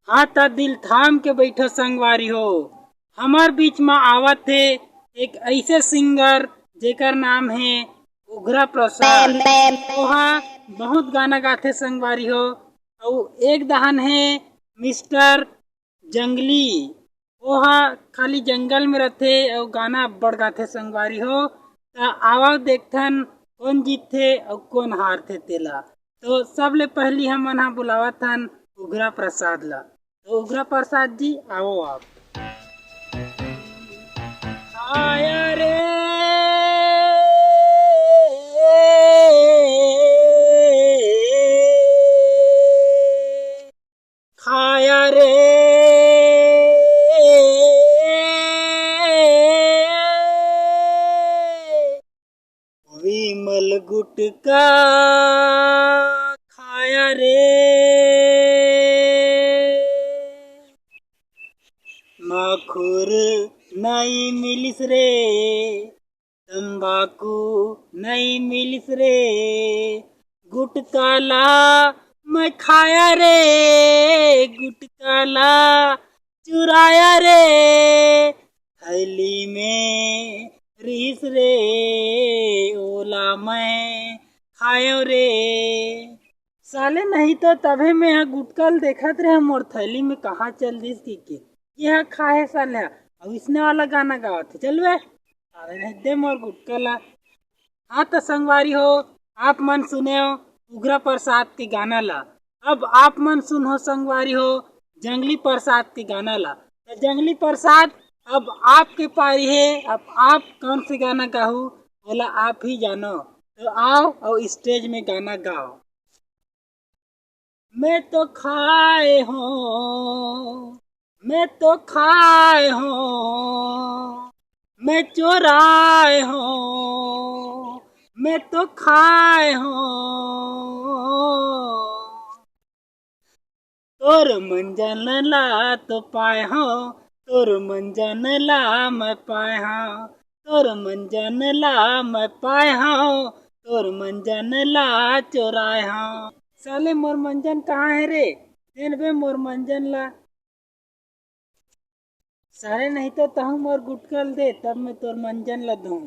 हाँ त दिल थाम के बैठो संगवारी हो। हमार बीच में आवत थे एक ऐसे सिंगर जेकर नाम है उघरा प्रसाद। ओहा बहुत गाना गाथे संगवारी हो। और एक दहन है मिस्टर जंगली। ओहा खाली जंगल में रहते और गाना बढ़ गाथे संगवारी हो। त आवा देखथन कौन जीतथे और कौन हारथे तेला। तो सबले पहली हमन हा बुलावत हन उघरा प्रसाद ला। तो उग्र प्रसाद जी आओ आप। खाया रे खाया रे विमल गुटका खाया रे माखुर नहीं मिलिस रे तंबाकू नहीं मिलिस रे गुटकाला मैं खाया रे गुटकाला चुराया रे थैली में रिस रे ओला मैं खायो रे। साले नहीं तो तभे में यहाँ गुटकल देखत रहे मोर थैली में कहाँ चल दिस की यह खाए साले अब इसने वाला गाना गावत थे चल वे साले नहीं दे मोर गुटकला। हाँ तो संगवारी हो आप मन सुने हो उग्र प्रसाद के गाना ला। अब आप मन सुनो संगवारी हो जंगली प्रसाद के गाना ला। तो जंगली प्रसाद अब आपके पारी है। अब आप कौन से गाना गाओ बोला आप ही जानो। तो आओ और स्टेज में गाना गाओ। मैं तो खाए हूँ मैं तो खाए हूँ मैं चोराए हूँ मैं तो खाए हूँ तोर मंजन ला तो पाए हो तोर मंजन ला मैं पाए हो तोर मंजन ला मैं पाए हो तोर मंजन ला चोराए हो। साले मोर मंजन कहाँ है रे देन बे मोर मंजन ला। साले नहीं तो तहु मोर गुटकल दे तब मैं तोर मंजन ला दूं।